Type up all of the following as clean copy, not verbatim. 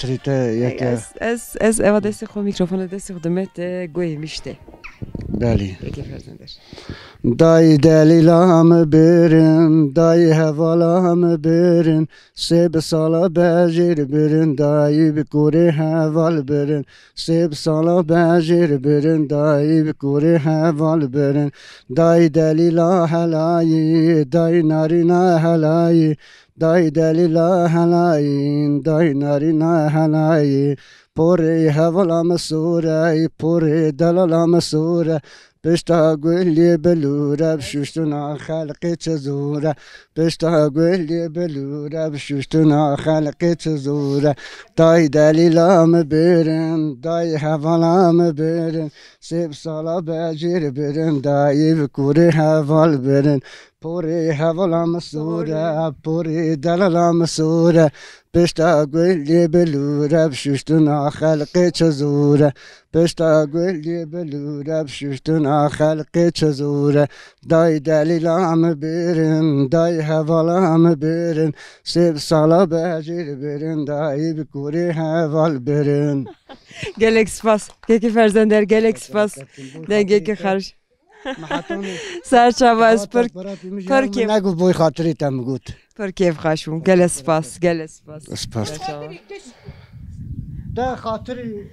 خاطریت یک از اوا دستی خو میکروفون دستی خدمت گوی میشته بله یکی فرزندش دای دلیلام برن دای حوالام برن سه سالا بجیر برن دای بکوره حوال برن سه سالا بجیر برن دای بکوره حوال برن دای دلیلا حلایی دای نارینا حلایی دای دلیلا حلایی دای نارینا حلایی پوری حوالام سوره پوری دلالام سوره بشتا گلی بلوره بشوشتنا خلقی چزوره بشتا گلی بلوره بشوشتنا خلقی چزوره دای دلیلام برن دای حوالام برن سیب سالا بجیر برن دای بکوری حوال برن پوری حوالام سوره پوری دلالام سوره بشتا گلی بلوره بشوشتنا خلقی چزوره بشتا گلی بلوره بشوشتنا خلقی چزوره دای دلیلام برن دای حوالام برن سیب سالا بجیر برن دای بکوری حوال برن گلک سپاس که فرزندر گلک سپاس دنگه که خرش سرچاوا از پر کیف نگو بوی خاطری تم گوت پر کیف خاشم گل سپاس گل سپاس سپاس ده خاطری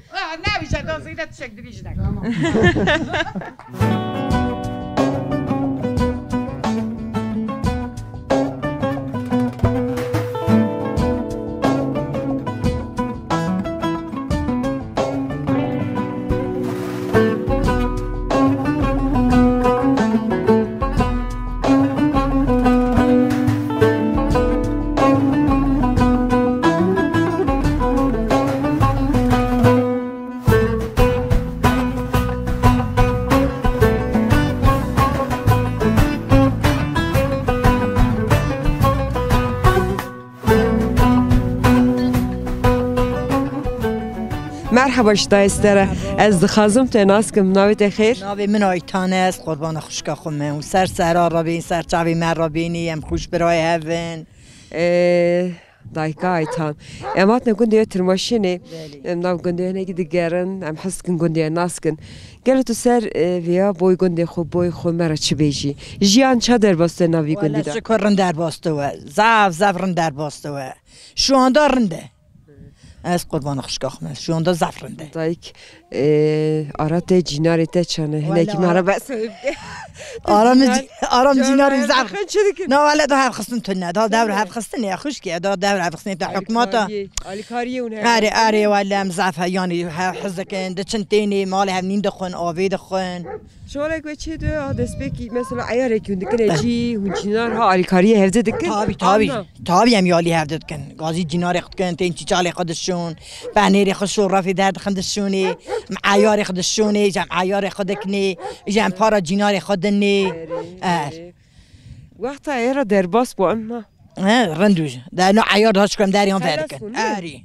نمیشه دوزیده تشکریش نکن مرحبا شتا استره از دخازم تناس کم ناویت خیر ناوی من آیتانه است قربان خوشکا خمه و سر سرا را بین سر چاوی من را بینی ام خوش برای هفن دایکا ایتان امات نگوندی ترماشینه ام ناو گوندی نگی دیگرن ام حس کن گوندی ناسکن گلو تو سر ویا بوی گوندی خوب بوی خو مرا چی بیجی جیان چه در باسته ناوی گوندی دا شکر رن در باسته و زف رن در باسته و شو آندا رنده از قربان خوشکا خمه شو آندا زف رنده دایک آرات جیناری ته چانه هنکی مرا بس آرام جیناری زف نه ولی دا هف خستن تو نه دا دور هف خستن یا خوش که دا دور هف خستن تا حکماتا آلیکاری اونه آره ولی هم زف یعنی حزکن ده چنتینی مال هم نین دخون آوی دخون شورای کوی چه دو آدس بکی مثلا عیاری که دکن چی هنچینار ها آلیکاری هفته دکن تابی هم یالی هفته دکن گازی جیناری خود کن تین چی چالی خودشون پنیری خود شورافی درد خودشونی عیاری خودشونی جم عیاری خود کنی جم پارا جیناری خودنی وقتا ایرا درباس با اما رندوج ده نوع عیار داشت کنم داری هم فرکن آری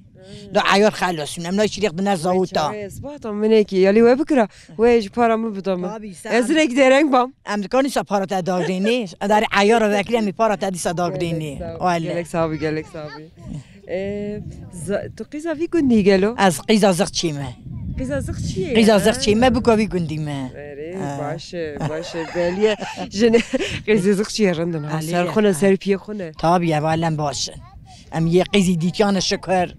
دو عیار خلاصون هم نایشی ریخ دنر زاوتا باطم منیکی یالی وی بکره ویج پارامو بدم از ریک درنگ بام امکانی سا پارا تا داغرینی داری عیار رو وکلی همی پارا تا دیسا داغرینی گلک سابی تو قیزا وی گندی گلو از قیزا زخ چیمه قیزا زخ چیمه بکو وی گندیمه باشه بلیه جن قیزا زخ چیه رندن سر خونه سر پی خونه تابیه والم باشه ام یه قیزی دیکان شکر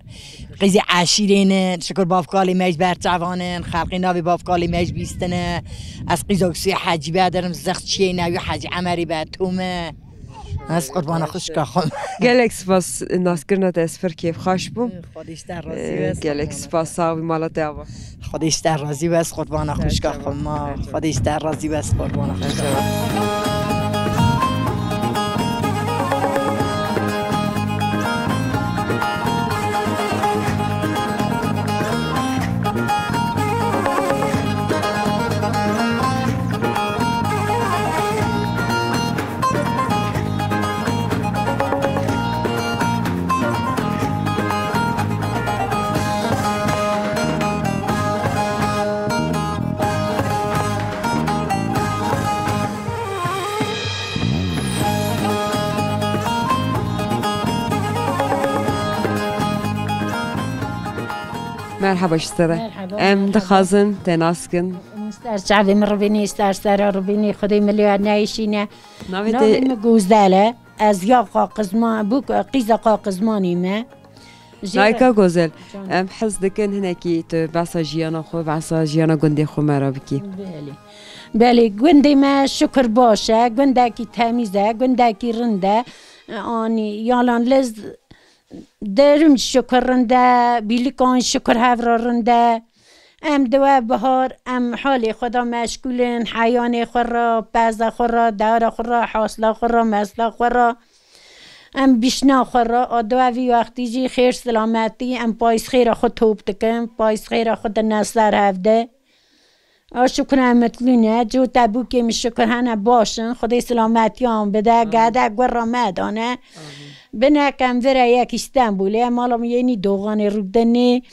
قیزی عشیرینه شکر بافکالی میج برچوانن خلقی ناوی بافکالی میج بیستنه از قیزاکسی حجی بدرم زخ چیه نوی حجی عمری بدتومه از قربان خوشکا خون گلک سپاس ناس کرنت اسفر کیف خوش بوم خودش در راضی گلک سپاس ساوی مالت دعوا خودش در راضی بس قربان خوشکا خون ما خودش در راضی بس قربان خوشکا مرحبا شتره مرحبا. ام دخازن تناسکن مستر شعب مروینی استر سر روینی خدای ملیار نیشینه ناوی نام گوزدله از یا قاقزمان بوک قیزا قاقزمانی ما نایکا گوزل ام حس دکن هنکی تو بسا جیانا خو بسا جیانا گنده خو مرا بکی بله گنده ما شکر باشه گنده کی تمیزه گنده کی رنده آنی یالان لز درم شکر رنده بیلیکان شکر هفرا رنده ام دوا بهار ام حال خدا مشغولن حیان خورا بعضا خورا دورا خورا حاصلا خورا مسلا خورا ام بیشنا خورا آدوا وی وقتی جی خیر سلامتی ام پایس خیر خود توب دکم پایس خیر خود نصر هفته شکر امتلونه جو تبو که می شکر هنه باشن خدای سلامتی هم بده گده گورا مدانه بنکم وره یک استانبوله مالم یعنی دوغان رودنی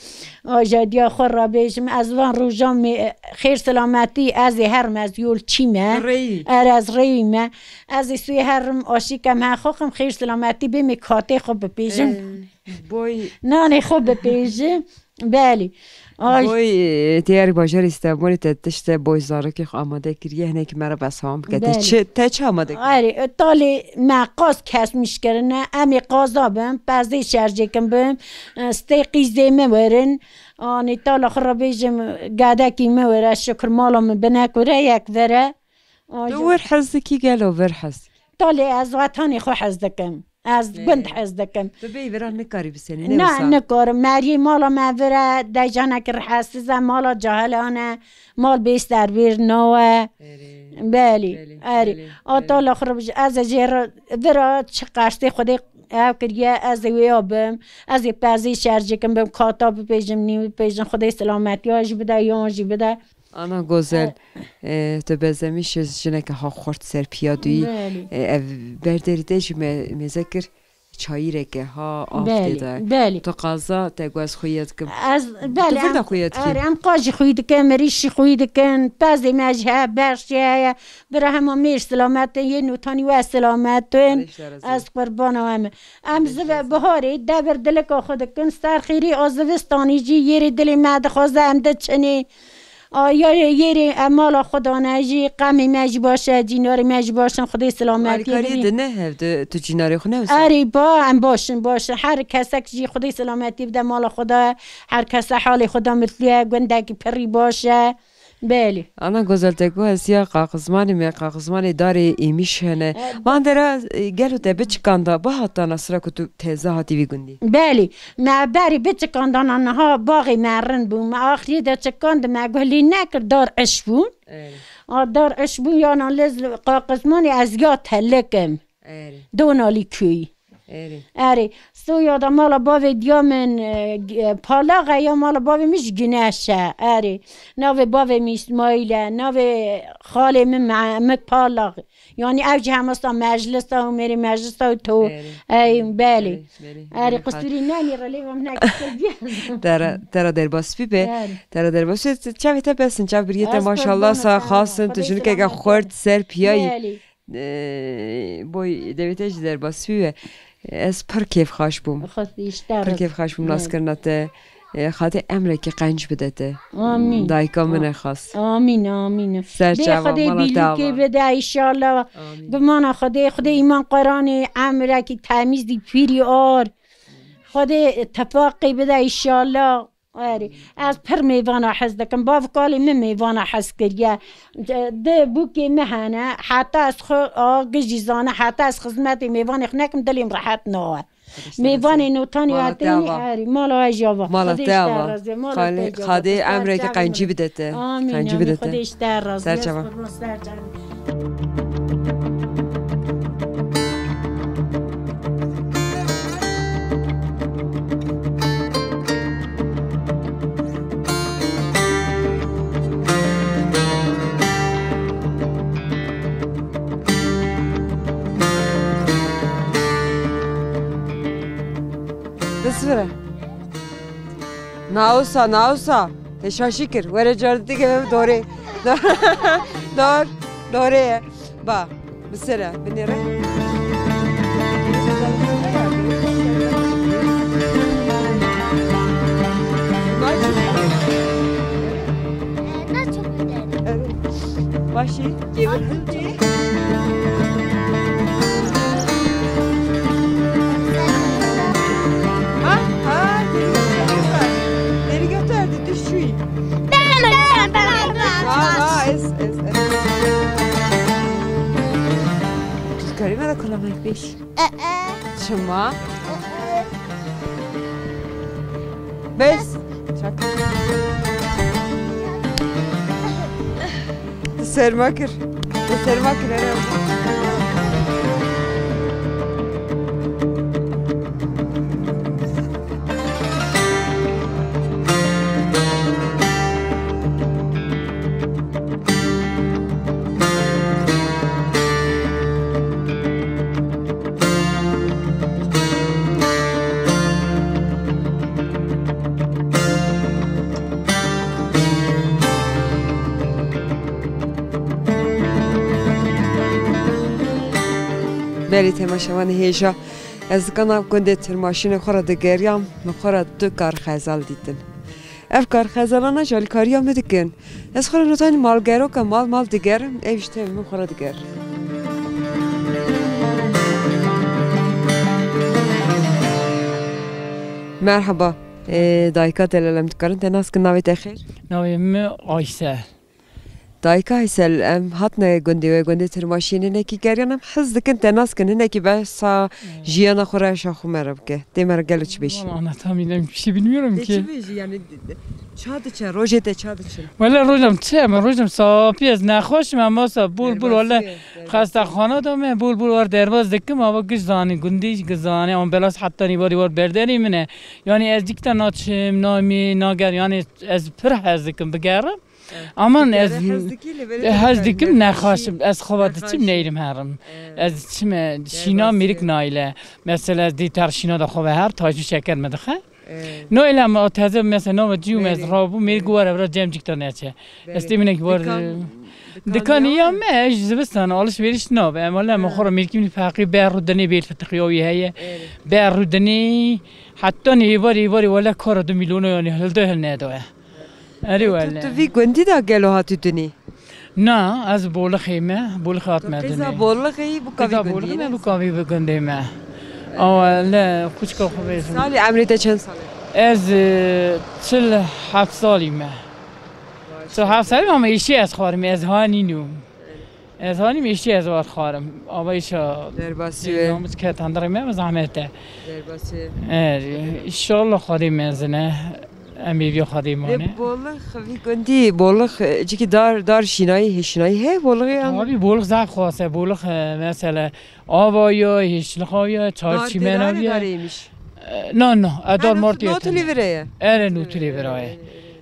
آجادیا خور را بیشم از وان روزام خیر سلامتی از هرم از یول چیمه از ریمه از سوی هرم آشیکم ها خوخم خیر سلامتی بمی کاته خوب بپیشم نه خوب بپیشم بله بوی دیاری باجر استانبولی تشت بوی زاره که آماده کریه هنه که مرا بس هم بگه چه آماده کریه؟ آره تالی مقاس کس میشکرنه امی قازا بم پزده شرجه کم بم ستی قیزه مورن آنی تالا خرابیجم گاده موره شکر مالم بنکوره یک وره دو حزدکی گلو ور حزد تالی از وطانی خو حزدکم از گند حزدکم ببی برای نکاری بسینی نه نکارم مری مالا موره دیجانه که حسیزه مالا جاهلانه مال بیستر بیر نوه بلی آری آتالا خرابش از جیر ورا چه قشتی خودی او کریه از ویابم از پزی شرجه کم بم کاتاب پیجم نیو پیجم خدای سلامتی هاش بده یانجی بده آنا گوزل تو بزمیش جنه که ها خورد سر پیادوی برداریده جو مذکر چایی رگه ها آفته دار تو قضا تگو از خویت کم تو فردا خویت کم ام قاجی خوید کم مریشی خوید کم پزی مجه برشیه برای همه میر سلامت یه نوتانی و سلامت از قربان همه ام زبه بهاری دبر دلک خود کن سر خیری آزوستانی جی یری دلی مد خوازه ام ده چنی یری مالا خدا نجی قمی مج باشه جیناری مج باشن خدای سلامتی کاری ده نه تو جیناری خو نه اری با ام باشن هر کسک جی خدای سلامتی بده مالا خدا هر کس حال خدا مثلیه گندگی پری باشه بله انا گزلتگو اسیا قاقزمانی داری ایمیش هنه من درا گلو ده بچکاندا با حتا نصره که تو تیزه هاتی وی گندی بله ما بری بچکاندان آنها باقی مرن بون ما آخری ده چکاند ما گلی نکر دار اشبون دار اشبون یا نالز قاقزمانی از یا تلکم دونالی کوی اری سو یادا مالا باوی دیامن پالاغه یا مالا باوی میش گناشه اری ناوی باوی میسمایله ناوی خاله مک پالاغ یعنی اوجه همستا مجلس و میری مجلس و تو ای بله اری قصوری نانی رلی و منک ترا در باسپی به ترا در باسپی چه ویتا بسن چه بریت ماشاءالله سا خاصن تجون که خورد سر پیایی بوی دویتش در باسپی از پر کیف خواهش بوم پر کیف خواهش بوم ناس کرنته خاطر امره که قنج بدته آمین دایکا من خواست آمین سرچه خدای بیلو که بده ایشالله بمانا خدای ایمان قرآن امره که تمیز دی پیری آر خدای اتفاقی بده ایشالله از پر میوانه حس دکم باف کالی من میوانه حس کریه ده بوکی مهنه حتی از گجیزانه حتی از خدمت میوانه خنکم دلیم راحت نوه میوانه نوتانی هاتینی مالا اجاوا مالا تاوا خاده امره که قنجی بدته قنجی بدته خودش در راز سرچه بسفره ناوسا تشاشی کر وره جاردی که دوره با بسره بنیره ماشي باشی کاری مرا کنم یک بیش شما بس سرما کر سرما کر بله تماشاوان هیجا از کنم کنده تر ماشین خورا دگریم مخورا دو کار خزال دیدن اف کار خزالانه جال کاری هم دکن از خورا نتانی مالگرو که مال دگر ایشته من خورا دگر مرحبا دایکا دلالم تکارن تناس کن ناوی تخیر ناویم آیسل دایکا ایسل هاتنه گنده تر ماشینه نکی گریانم حز دکن تناس کن نکی بس جیانا خورا شاخو مرب که دی مرا گلو چی بیشی انا تامینم چی bilmiyorum ki. چی بیشی یعنی چاده چه روزه چاده چه ولی روزم چه من روزم صافی از نخوشم اما بول ولی خسته خانه دامه بول وار درواز دکم اما گزانی گندیش گزانی اون بلاس حتی نیواری وار برداری منه یعنی از دیکتا ناتشم نامی ناگر یعنی از پر هز دکم بگرم اما از دیکم نخواشم از خوابت چیم نیرم هرم از چیم شینا میرک نایله مثلا از دیتر شینا دا خواه هر تاجو شکر مدخه نه ایلام آتازه مثلا نام جیوم از رابو میرگواره برای جمع جیکتا نچه استیمینه که بار دکانی یا مش زبستان آلش ویرش ناب اما لما خورا میرکیم فقری برودنی بیل فتقیاوی هیه برودنی حتی نیواری ولی کار 2 میلیون یعنی هل ده هل نداره اری ولی تو وی گندی دا گلو هاتو دنی نه از بول خیمه بول خات مدنی قیزا بول خی بکاوی بگندی ما لا خوش که خوبه سالی عمریت چند ساله از 47 سالی ما 47 سالی ما ایشی از خارم از هانی نو از هانی میشی از وار خارم آبایشا درباسیه نامز که تندره ما زحمته درباسیه ان شاء الله خاریم منزنه امیری خاریمانه بولخ وی گندی بولخ چی دار شینایی هه بولخی هم آبی بولخ زخ خاصه بولخ مثلا آبایا هیچلخایا چارچیمناویا نه ادار مارتی نوتلی وره اره نوتلی وره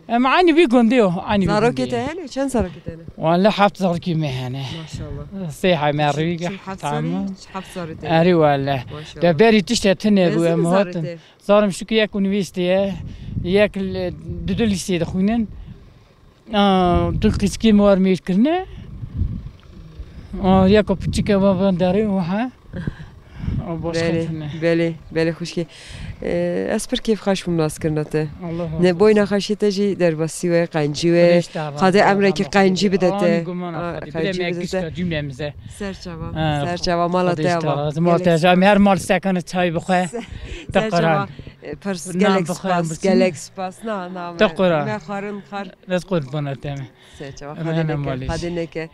معني بي كونديو عني زاروكيته هنا كان زاروكيته هنا والله حفظ زاركي مهنه ما شاء الله صيحه مريقه حفظ زارته اري والله ده بري تشتتنه بو امهات زارم شو يك يونيفرسيتي يك دودليسي دخونن دو قسكي مور ميركرنه يك بچيكه بابا داري وها بله خوشی اسپر کیف خواهش مملاس کرنته نه بوی نخواهشی تجی در باسی و قنجی و خاطر امره که قنجی بدته قنجی بدته سرچوا مالته و مالته هر مال سکن چای بخواه سرچوا پرس گلکس پاس نه تقرا نه خارن خار از قربانته سرچوا خاطر نکه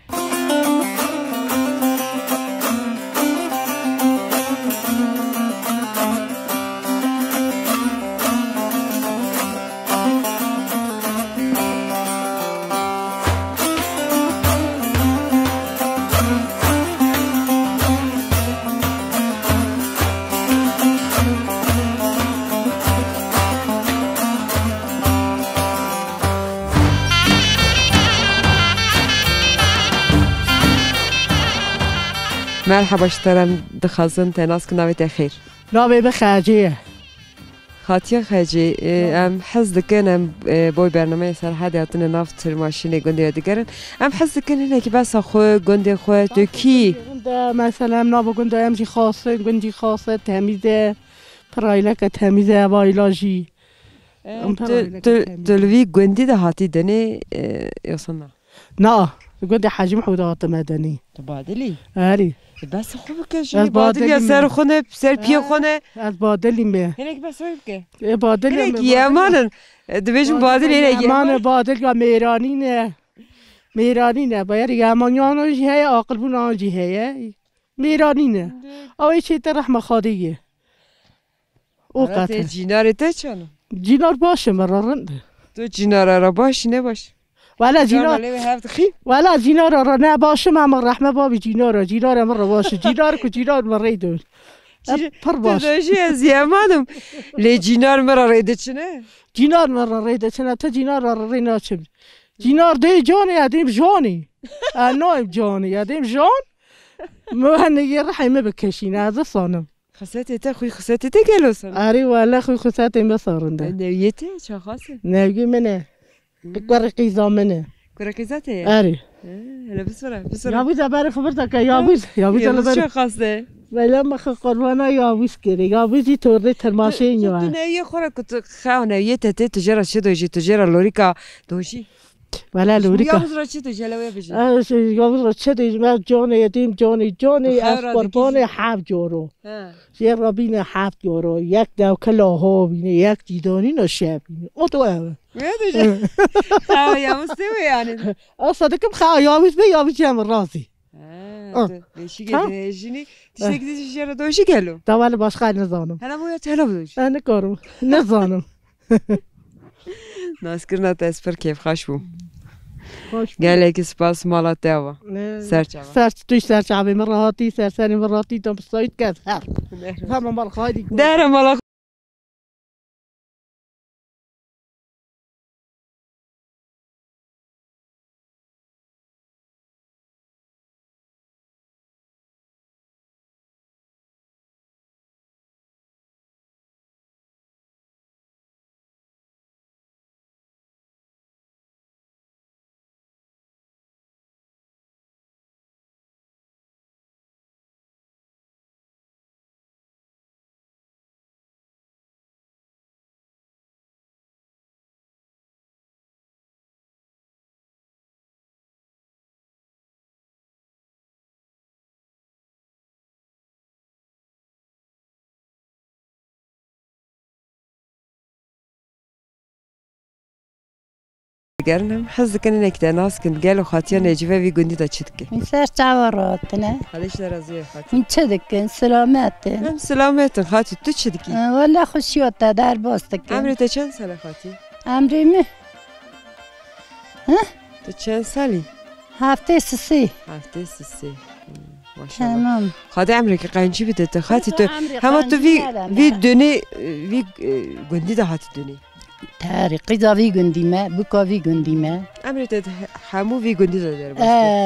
مرحبا شترم دخازن تناس کناوی تخیر ناوی بخاجیه خاطیه خاجی ام حس دکن بوی برنامه سرحد هاتن نافت ماشین گنده دیگرن ام حس دکن اینه که بس خو گنده خو تو کی مثلا ناو گنده امجی خاصه گندی خاصه تمیزه پرایلک تمیزه وایلاجی دلوی گندی ده هاتی دنی یاسنا نه گنده حجم حودات مدنی تو بادلی آری بس خوب که از شدی بادلی یا بادلی سر خونه سر پیه خونه از بادلی مه هنک بس خوب که بادلی هنک یمانن دویجم بادلی هنک یمان یمان بادل یا میرانی نه باید یمانیان جی هی عاقل بون آن جی هی میرانی نه اوی چی تر رحمه خادیه او قطعه جینار ته چانم جینار باشه مرا رنده تو جینار را باش نباش ولا جینار هفت خی ولا جینار را نه باشه ما رحمه بابی جینار مرا باشه جینار کو جینار مرا دون پر باش دوشی از یمانم لی جینار مرا ریده چنه جینار مرا ریده چنه تا جینار را رینا چه جینار دی جانی ادیم جانی نایم جانی ادیم جان مهنگی رحمه بکشین از صانم خسته ته خوی خسته ته گلوسن آری والا خوی خسته این بسارنده نویته چه خاصه نوی منه بقر قیزا منه کرکزاته آری هلا بسرعه یابوز برای خبر تا یابوز چه خاصه ولی ما قربانا یابوز کردی یابوزی تورده ترماشه اینجا تو نه یه خوره که تو خواهنه یه تته تجارت چه دوشی تجارت لوریکا دوشی ولی لوریکا یابوز را چه تو جلوه بشه یابوز را چه دیج من جانی یتیم جانی از قربان 7 یورو یه را بینه 7 یورو یک دوکه لاها بینه یک دیدانی نشه بینه او تو اوه یابوز تو یعنی صدقم خواه یابوز هم رازی دیشی که دیشی تشتکی دیشی را دوشی گلو دوال باش خیلی نزانم هلا باید هلا بودوش نکارم نزانم ناسکر نتا اسپر کیف خوش بوم گله که سپاس مالات دوا سرچاوا توی سرچاوی مراتی سرسری مراتی تو بسایت کرد هر همه مال خواهی در مالا گرنم حز کنی نکته ناس کن گلو خاطیا نجوه وی گندی دا چید که این سر چاورات نه حالش در ازوی خاطی این چه دکن سلامته هم سلامتن خاطی تو چید کی والا خوشیات در باست که عمری تو چند ساله خاطی عمری می تو چند سالی هفته سسی هفته سه ماشاءالله تمام خاطی عمری که قنچی بده تو خاطی تو همه تو وی دنی وی گندی دا هاتی دنی تاری قیزاوی گندیمه بکاوی گندیمه عمری تو همو وی گندی دا داره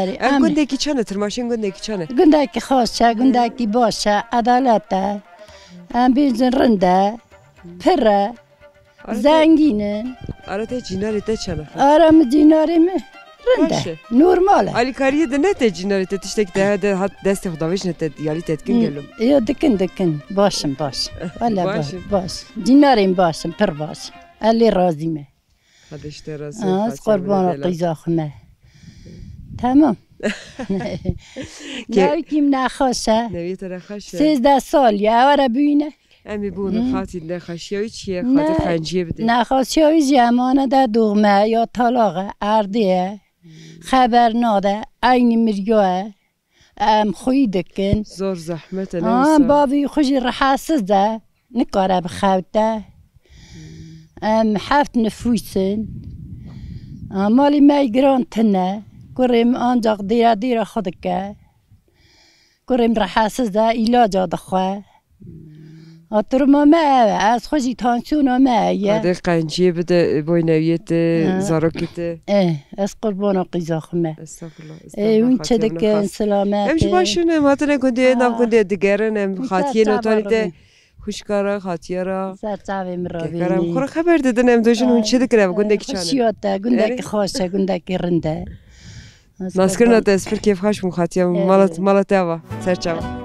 آری ام گنده کی چانه ترماشین گنده کی چانه گنده کی خواسته گنده کی باشه عدالته ام بیزن رنده پره زنگینه آره ته جیناری ته چانه آرام دیناریم رنده نورماله علی کاریه ده نه ته جیناری ته تشتک ده هات دست خداویش نه ته یالی تتکن گلو یا دکن باشم والا باش دیناریم باشم پر باش علی راضیمه خودش درازه از قربان قیزا خمه تمام نوی کیم نخواشه نوی تره خوشه 13 سال یه اوره بینه امی بونه خاطی نخوشیایی چیه خاطی خنجیه بده نخوشیایی زمانه در دوغمه یا طلاقه اردیه خبر ناده این مریوه خوی دکن زور زحمت نویسا بابی خوشی رحاسزه نکاره بخوته هفت نفوسن مالی مای گران تنه کریم آنجا دیر خودکه کریم رحاسزه ایلاجا دخواه ترما ما از خوشی تانسیون ما خاطی خنجیه بده بای نویت زاروکت از قربان قیزا خمه استغفرالله اون چه دکن سلامت امش باشونه ماتنه کنده نام کنده دیگرن خاطیه نوتالی ده خوشکارا خاطیه را سرچاوی مرابینی کرم خورا خبر دادن ام دوشون اون چه دکره گنده کی چانه خوشیاته گنده کی خوشه گنده کی رنده ناسکر نتا اسپر کیف خوش مون خاطیه مالت اوا سرچاوا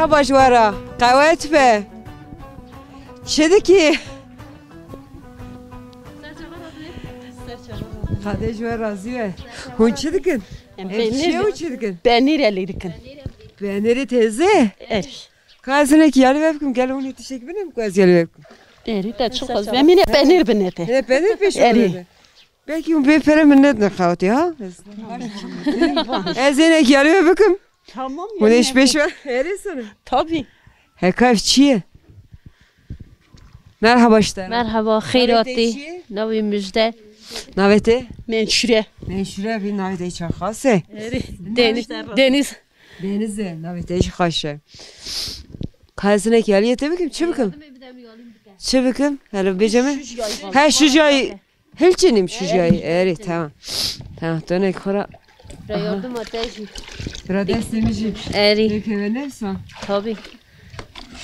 Merhaba Jwara. Kahvet be. Şeydi ki. Hadi Jwara razı ver. Hunçidikin. Hemşire hunçidikin. Benir elidikin. Beneri teyze. Er. Kazine ki yalı vepkim. Gel onu yetişecek benim kaz yalı vepkim. Eri de çok az. Ben yine benir binete. Ne benir peşin Eri. dedi. Belki un bir pere minnet ne kavti ha. Ezine ki yalı vepkim. Tamam Bu ne iş beş var? Eri sana. Tabii. Hekayf çiye. Merhaba işte. Merhaba, خیراتی نوی مجده Navete. Menşure. Menşure bir navete içe khase. Deniz. Denize navete içe khase. Kazine ki yalı yete bikim. Çı bikim? Çı bikim? Hele becemi. Ha şu jayı. Hilçinim şu jayı. Eri tamam. Tamam dönek khora. yardım ateşi. Rades demişim. Eri, Peki ve ne son? tabii.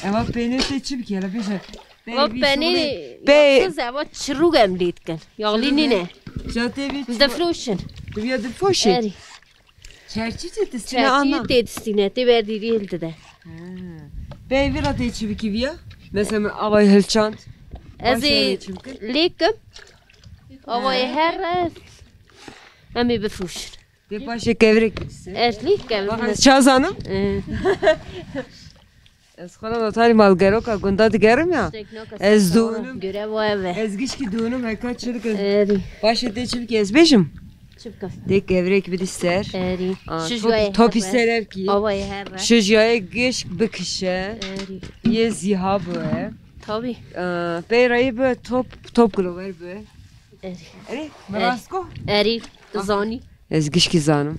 Ama peynir de çı biki hele becem. و بنی Bey. یاکس اوا چروگم لید کن یالی نینه Cadde bir. bizde fluşun Dünya bir foşi. eri Çerçi çetesine anlam. çerçi tedistine te verdi değildi de Bey bir adı içi biki via. Mesela avay hilçant. ezi likim avay her emi befluşun Bir başa gevrek. erlik gel Çazanım. Ez xala notari malgeroka gunda digerim ya. Ez doğunum. görev o eve Ez gişki doğunum heka çırık. eri Başa de çibiki ez beşim. çıpkas Dek gevrek bir ister. eri Top ister ki. avay her Şujaya gişk bikişe. eri Ye ziha bu. tabii Beyrayı bu top glover bu. eri Eri marasko. eri zani Ez gişki zanım.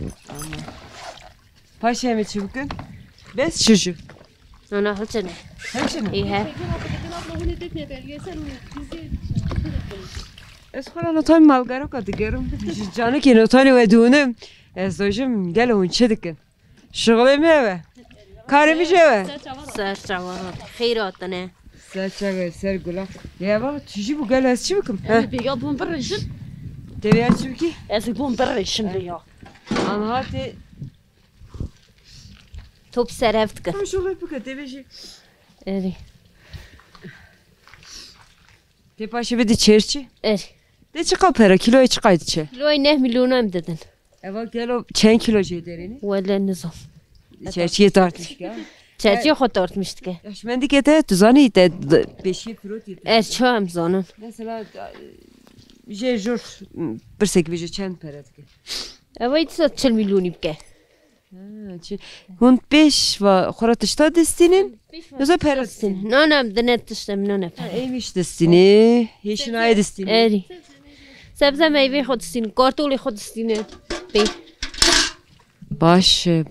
Paşa mı çibkin? Bes şuju. ana hıçene Hemşine. iyi Ez xala notari malgeroka digerim. Canı ki notari ve doğunum. Ez dojum gel on çedikin. Şuğulemi eve. Karimi eve. سر جوانات خیراتنه Serçe ser gula. Ya baba tüjü bu gel ez çibikim. Ya bun barışın. Devi ez çibiki. Ezi bun barışın ya. Anhati. توپ سرفت کن Tam şöyle yapık devi. اری Tepaşı bir de çerçi. اری De çıkar para kiloya çıkaydı çe. لوی نه میلیون هم دادن Eva gel o çen kilo cederini. ولی نظام Çerçiye tartış ya. چرچی خود tartmıştı ki Yaşmen dikete tuzani de beşi prot yedi. ارچو هم زانن Mesela je jor birsek bir çen para dike. اما ایت سات 40 میلیونی بکه Hun 5 ve xoratışta destinin. Yoza para destin. نه نه دنت تشتم نه نه Eymiş destini. Yeşin ay destini. اری سبزه میوه خود استین کارتولی خود استینه بی Başı.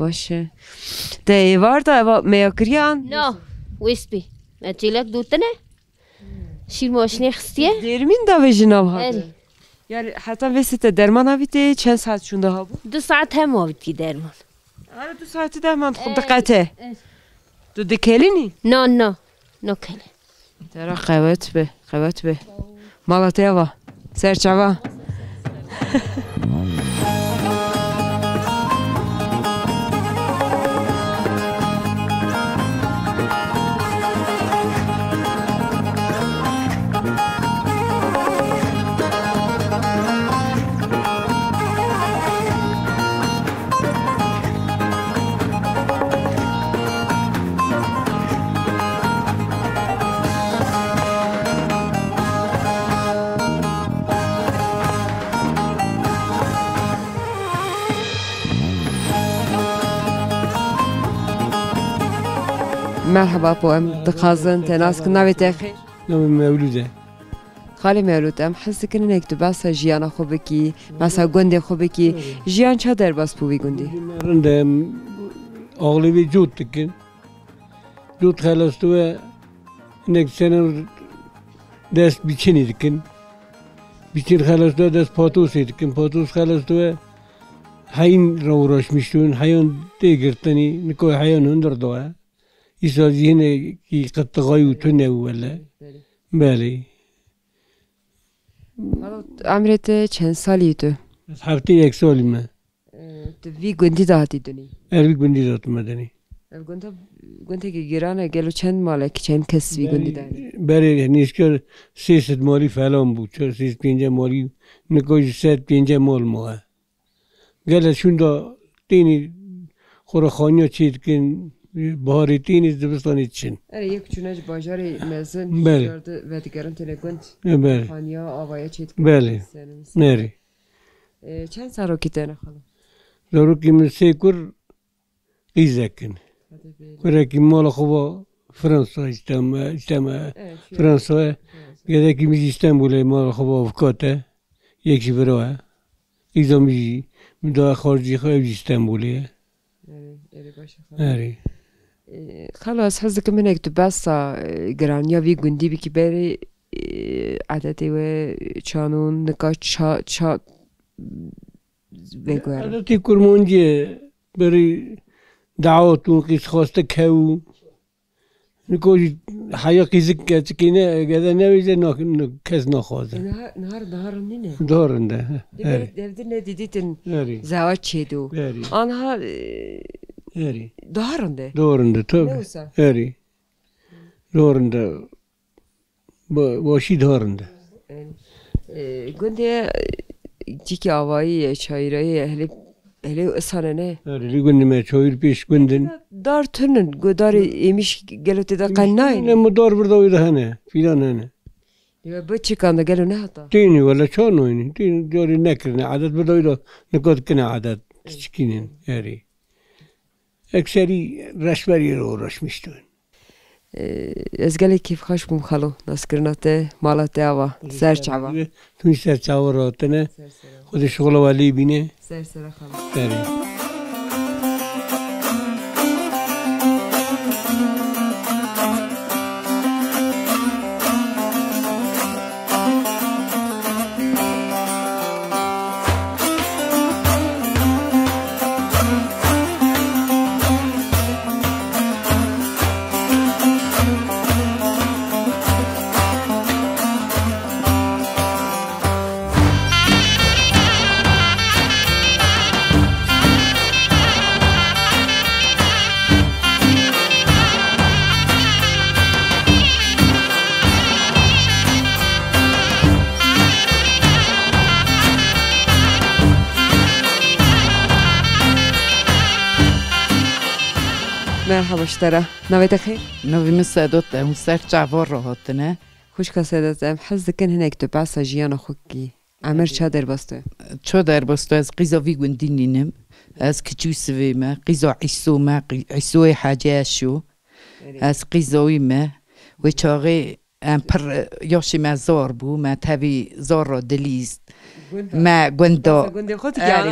De var da eva meyakriyan. نه ویس بی مچیلک دوتنه شیر ماشینی خستیه Dermin da vejinav اری hadi. Yani hatta vesite derman avite çen saat şunda ha bu. 2 ساعت هم آویدی درمان Ara 2 saati derman xub dikkate. Tu dikelini. نه نه نه کله Tera qavet be. Malatya Serçava. Merhaba bu em dikazın tenas kınavi texir. مولوده خالی مولود ام حس کنن یک تو بس جیان خوبه کی مثلا گنده خوبه کی جیان چه در بس پوی گندی رنده اغلبی جود تکن جود خلاصتوه انك سنر دست بیچنی تکن بیچن خلاصتوه دست پاتوسی تکن پاتوس خلاصتوه حین رو uğraşmıştın حیان دیگرتنی نکوی حیان هندر دوه ایسا زیهنه کی قد تغایو تنه ولا بله امرت چند سالiydi هفته یک سالی من تو وی گندی دادی دونی Erbil Gündüz atmadani. گنده که گرانه گلو چند ماله که چند کسبی گندی داری بله نیست که 300 مالی فلان بود چرا 350 مالی نکوش 150 مال ماه گله چون دا تینی خورخانی چید که بهاری تینی زبستانی چین یک چونج باجاری مزن بله و دیگران تنه گند بله خانیا آوایا چید بله نری چند سالو که تنه خاله دارو که من سیکر قیزکن کرا که مال خوبا فرانسا اجتماع فرانسا گده که میز استانبوله مال خوبا افکاته یکی برای ایزا میزی دا خارجی خواه استانبوله آره خلاص حزك منك تبصا جرانيا في جندي بكي بري عددي و چانون نقاش چا بگویم عددی کرمانجی بری دعوتون قیس خواسته که نکوش حیا قیزک کنه گذر نویزه کس نخواسته نهار نینه دارنده devde ne dedin zavat çedu anha doğrunde tabii eri doğrunde başı doğrunde günde ciki avayı çayırayı hele ısana ne eri günde me çayır peş günden dar tünün godar emiş gelete de kannay ne mudar burada oydu hani filan hani ya bu çıkanda gelo ne hata تيني ولا شون ويني تيني دوري نكرنا عدد بدويلو نقد كنا عدد تشكينين هاري اكثري رشبري رو رشمشتون ازگلی کیف خوش بوم خالو نسکرناته مالاته آوا سر چاوا تونی سر چاوا راتنه خود شغل والی بینه سر خالو هاري مرحبا اشترى نويت خير نوي من سادوت وسار جعفر راهاتنا خوش كاسادت ام حز كان هناك تبعث جيانا خوكي عمر چادر باستو چادر باستو از قيزا في گوندينينم از كچوس في ما قيزا عيسو ما عيسو حاجه شو از قيزاوي ما وچاغي ام پر ياشي ما زار بو ما تبي زار را دليست ما گوندا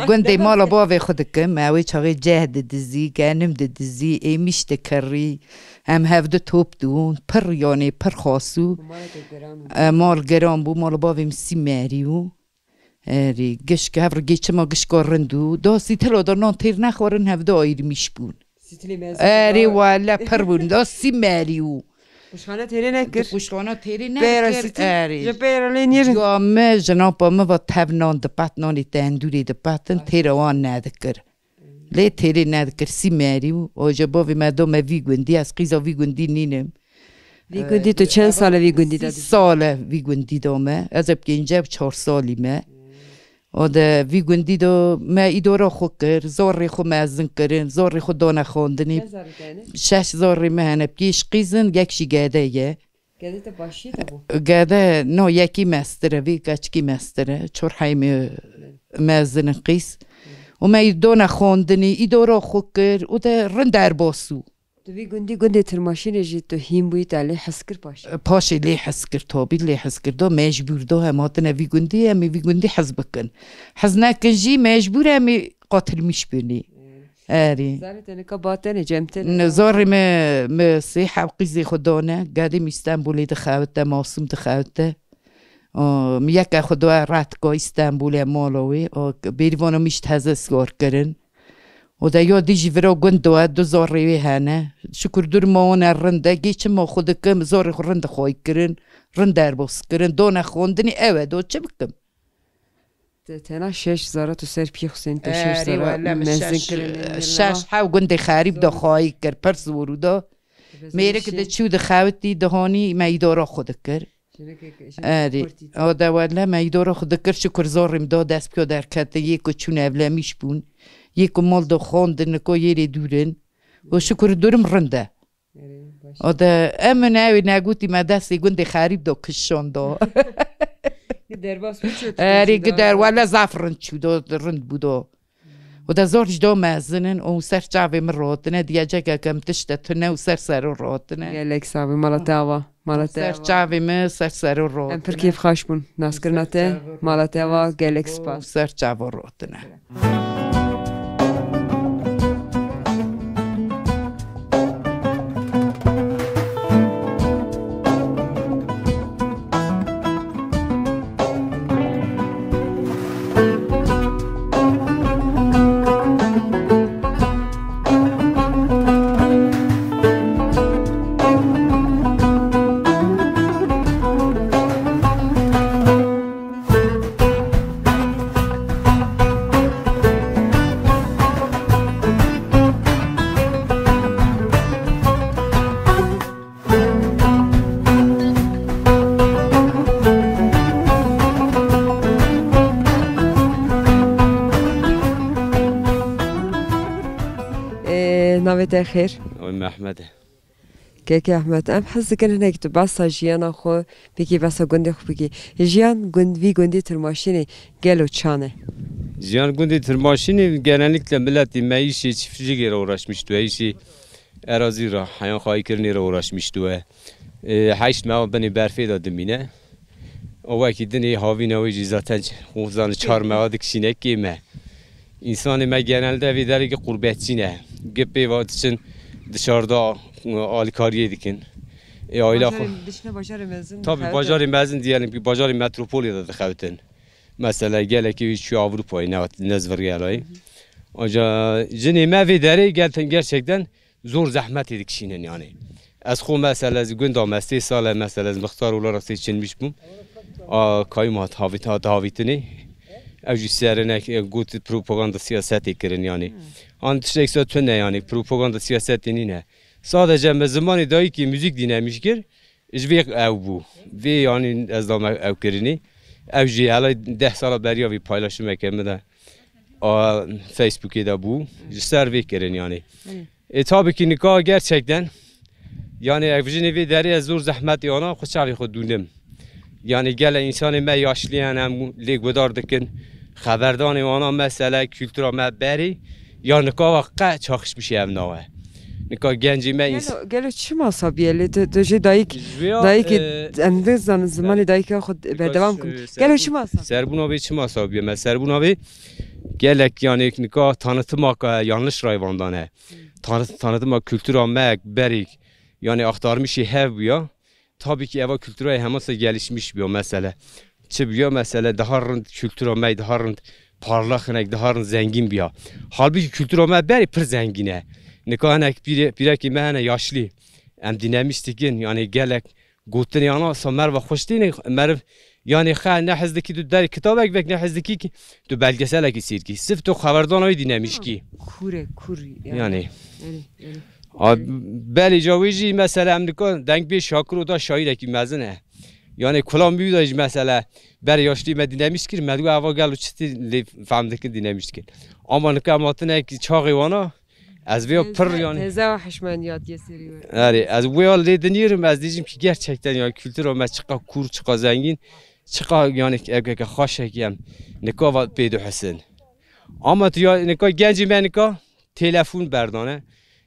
گوندی مالا باوی خودک ما وی چاقی جهد دزی گنم دزی ایمیش دکری هم هفته توپ دون پر یعنی پر خاصو مال گرام بو مالا باوی مسی مریو ری گش که هفر گیچه ما گش کارندو داستی تلا دارنان تیر نخورن هفته آیر میش بون ری والا پر بون داستی مریو Kuşkhana teri nekir. Kuşkhana teri nekir. Jepeyre nirin. Ya me janapa me va tavnan de patnan i tenduri de patn terawan nedikir. Le teri nedikir si meriu. O jabavi me do me vigundi as qiza vigundi ninem. Vigundi to çend sale vigundi dadi? Sale vigundi do me. Az eb gencev 4 sali me. O da vigundi do me idora khokir, zorri kho mazin kirin, zorri kho dona khondini. 6 zorri me hene bgish qizin yakshi gade ye. Gade te bashi da bu. Gade no yaki mestere vi kaçki mestere. Çor haymi mazin qis. O me idona khondini idora khokir o da rindar basu. Vigundi tırmaşine jit to him buyit ali haskir baş. Paşe li haskir tabi li haskir do mecbur do hem hatına vigundi hem vigundi hazbakın. Haznakin ji mecbur hem qatilmiş beni. Ari. Zaten kabatene cemten. Nazari me siha qizi khudona qadim İstanbul'e دخلت ماسم دخلت. میگه خدا راتگاه استانبول مالوی و بیرون میشت هزس کار کردن. و دا یا دیجی ورا گندوه دو زاری هنه شکر دور ماون رنده گیچ ما خود کم زاری خو رنده خواهی کرن رنده باس کرن دونه خوندنی اوه دو چه بکم تنا 6000 تو سر پی حسین تا 6000 ولا مزن مش کردن شش حاو گنده خریب دا خواهی کر پرس ورودا میره که ده چو ده خواهدی دهانی میدارا خود کر آده ولا میدارا خود کر شکر زارم دا دست پیا در کته یکو چون اولمیش بون یکو مال دا خواندن نکو یری دورن و شکر دورم رنده آده امن اوی نگوتی ما دستی گنده خریب دا کشان دا درباس بود که در ولا زفرن چو دا رند بودا و دا زارج دا مزنن و سر جاوی من راتنه دیگه جگه کم تشتتنه و سر راتنه گلک ساوی مالتاوا سر جاوی من سر راتنه ام پر کیف خاش بون ناس کرناته مالتاوا گلک سپاس سر جاوا راتنه نوید خیر محمد که احمد ام حس کنه نکت بس جیان خو بگی بس گنده خو بگی جیان گندوی گندی ترماشینی گلو چانه جیان گندی ترماشینی genellikle milleti meişi çiftçilikle uğraşmıştı. Eşi arazi ra hayvan خواهی کردنی را uğraşmıştı. هشت ماه بنی برفی دادم اینه. o vakit dini havine o zaten خودزان چهار ماه دکشینه کیمه. İnsanı me genelde vidari ki kurbetçine. Gibi vaat için dışarıda alikariye dikin. Aile dışına bacarı mezun. Tabii bacarı mezun diyelim ki bacarı metropolyada da xavtin. Mesela gele ki şu Avrupa'yı ne zvar gelay. Aca cini me vidari gerçekten zor zahmet edikşinen yani. Az xo mesela günde mesleği sale mesela muhtar olarak seçilmiş bu. Kaymat havitini. Evci serine gut propaganda siyaseti kirin yani. Antişekse tüne yani propaganda siyasetini ne. Sadece mezamanı dahi ki müzik dinlemiştir. İzvek ev bu. Ve yani az da ev kirini. Evci hala 10 sala beriya bir paylaşım ekemede. Facebook'ta da bu. Serve kirin yani. Tabii ki nikah gerçekten yani evcini ve deriye zor zahmet yana خوشحالی خود دونم. Yani gelen insanı me yaşlayan hem legudar dikin خبردان وانا مسئله kültür ama beri ya nikah vakka çakışmış evnava. Nikah genci me gelo çi masabiyeli de dayık emde zamanı dayık خود berdevam kun. Gelo çi masab. Serbuna be çi masabiye me serbuna be gelek yani nikah tanıtmak yanlış rayvandan he. Tanıtmak kültür ama beri yani aktarmış hev ya. Tabii ki eva kültürü hemen gelişmiş bir mesele. Çıbıyor mesele daha rınd kültür olmayı daha rınd parlak daha rınd zengin bir. Halbuki kültür olmayı beri pır zengine. Nikahına bir ki mehane yaşlı. Em dinlemiştikin yani gelek gutun yana samer ve hoş değil merv yani xal ne hazdaki du der kitabek ve ne hazdaki ki du belgesel ki sir ki sırf tu haberdanayı dinlemiş ki. Kur yani. Beli cavici mesela emrika denk bir şakır da şair ki mezene. Yani kulağım büyüdü mesela beri yaşlı dinlemiş ki medgu ava gel uçti famdaki dinlemiş ki. Ama nikamatına ki çağı vana az bir pır yani. Teze haşmaniyat yeseri. Yani az bu yol deniyorum az diyeceğim ki gerçekten yani kültür o çıka kur çıka zengin çıka yani evge hoşakiyem nikah peydu hasen. Ama ya nikah genci ben nikah telefon berdane.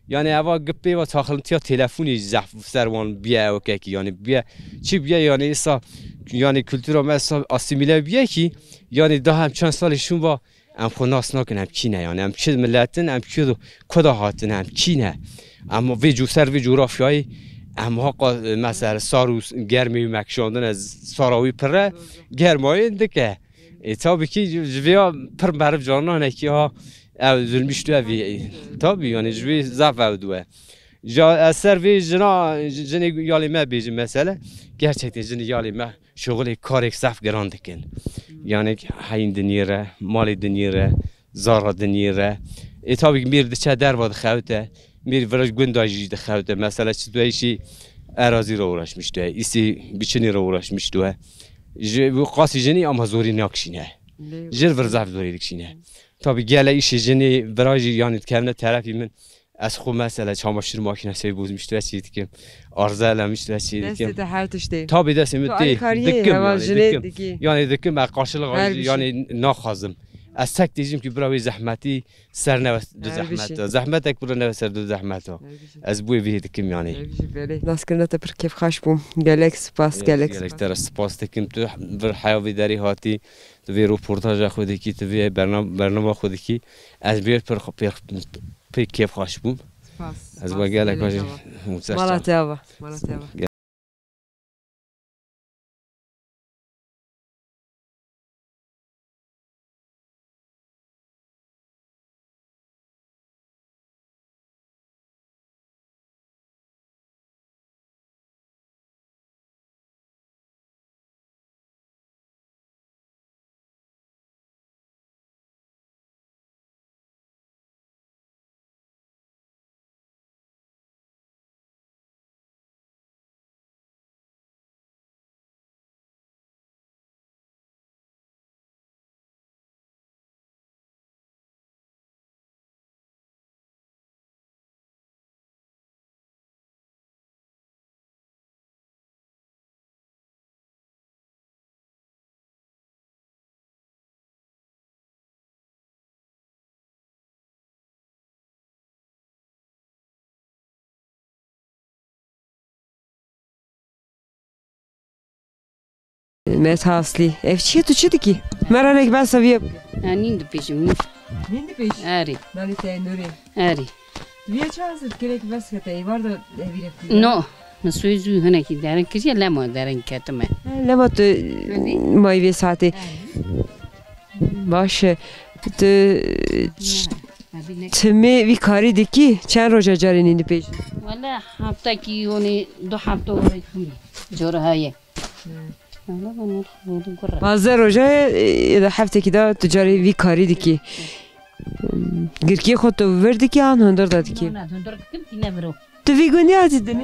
Yani eva gıppe ve takıltıya telefonu zaf servan biya okey ki yani biya çi biya yani ise yani kültür mesela asimile biya ki yani daha hem çand sal şun va em khonas nakin hem Çin'e yani hem çi milletin hem çi koda hatin hem Çin'e ama ve ser ve coğrafyayı em haqa mesela sarus germi mekşandın az sarawi pere germayın dike tabii ki veya per merv canına ne ki ha ev zulmüştü evi tabii yani jüvi zaf evduwe eser ve jini yali me bejim mesela gerçekten jini yali me şoguli karek saf gerandikin. Yani hayin dinire, mali dinire, zara dinire. Tabii bir de çader var xavte, bir viraj gündajı da xavte. Mesela çizdeyişi arazi ra uğraşmıştı, isi biçini ra uğraşmıştı. Bu qasi jini ama zori nakşine. Jir virzaf zori dikşine. Tabii gele işi jini virajı yani kendine terapi min. از خو مثلا چاماشیر ماشین سوی بوز میشته چیزی که arıza eləmişdi çiğdi ki. Deste her tuşte. Tabii desim dikim yani dikim ben karşılık yani naxazım. Az tek diyeceğim ki bravo zahmeti ser ne zahmet. Zahmet ek bura ne ser zahmet o. Az bu evi dikim yani. Nasıl te per keyf xoş bum. Gelek spas gelek. Gelek ter spas dikim tu bir hayavi dari hati tu bir röportaj xudi ki tu bir برنامه xudi ki az bir per keyf xoş bum. از با گله کاش مالاتیابا Mesasli. Ev çiğ tu çiğdi ki? Meranek ben saviyem. Nindi peşim. Nindi peş? Ari. Nali te nuri. Ari. Viye çağızır gerek baskete. Var da evire. No. Nasuizu hana ki derin kişi lama derin ketme. Lama tu mayve saati. Başı. Tu timi vikari de ki çen roja cari nindi peş. Valla hafta ki onu 2 hafta oraya jora haye. Bazı roja ya da hafta ki da tücari vikari de ki. Girkiye xotu verdi ki an hundur da ki. Hundur kim tine bro. Tu vigundi azidin.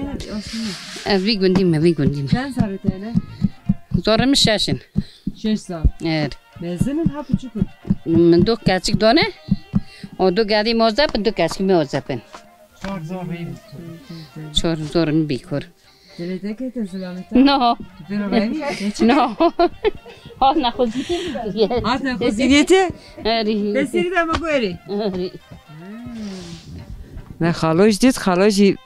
Vigundi. Çen sarıte ne? Zora mı şaşın? 6 sal. Evet. Mezinin hapı çukur. من دو کچک دانه و دو گادی موزب دو کچک موزبن چهار زور بیکور نه نه ها نخوزیدیتی؟ دستیری دم بگویری؟ نه خالوش دید خالوشی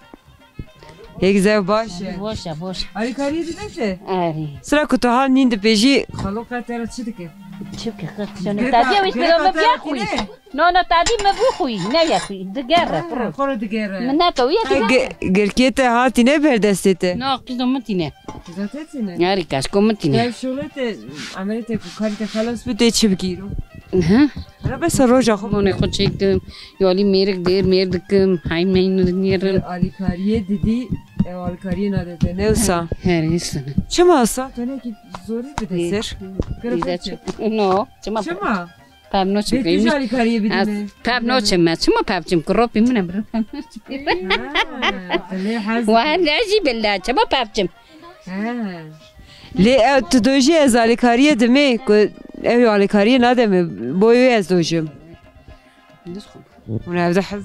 یک زیو باشه باشه آری کاریه دیدن چه؟ آری سرا کتوها نیند پیجی خالو قطعه چی دکه؟ تادی اوش بدم بیاخوی نه تادی مبوخوی نه بیاخوی دگره خورو دگره من نتویه گرکیت هاتی نه بردستیته نه قیزومتینه قیزومتینه یاری کاشکومتینه یا شغلت عملیت کاریت خلاص بوده چی بگیرو ها را بس روزا خو من خود چیکم یالی میرک دیر میردکم های مینو نیرم آلی کاریه دیدی آلی کاریه نداده نه اوسا هریسن چما اوسا تو نه کی زوری بده سر نه چما پام نوچم بیش آلی کاریه بیدیم پام نوچم چما پامچم کروپی منم برو وان لاجی بالله چما پامچم لی تو دوجی از آلی کاریه دمی که evi alikariye nade mi boyu ezdojum. Ona evde haz.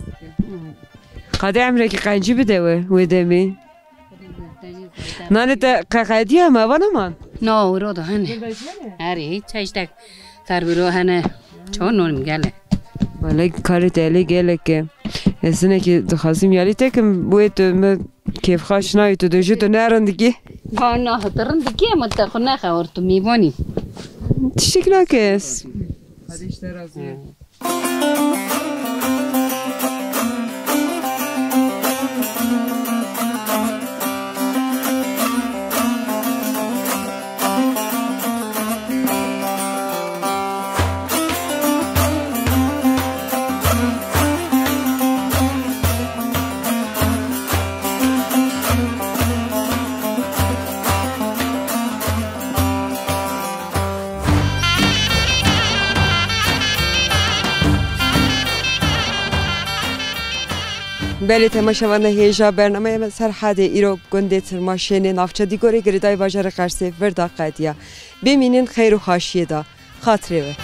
Qadi amreki qanci bidewe wedemi. Nane te qaqadiye ma vana man. No roda hane. Ari hiç işte tarbiro hane. Çoğunum gele. Vallahi kari teli gele ki. Esine ki dıxazim yali tekim bu et me keyf xaşna itu doju to nerandiki. Bana hatırındaki ama da xona xaortu miboni. Teşekkürler kes. Hadi işte razı. بله تماشاوانه هیجا برنامه ما سرحد ایرو گنده ترماشین نافچه دیگوری گریدای باجار قرصه وردا قدیا ببینین خیر و خاشیه دا خاطره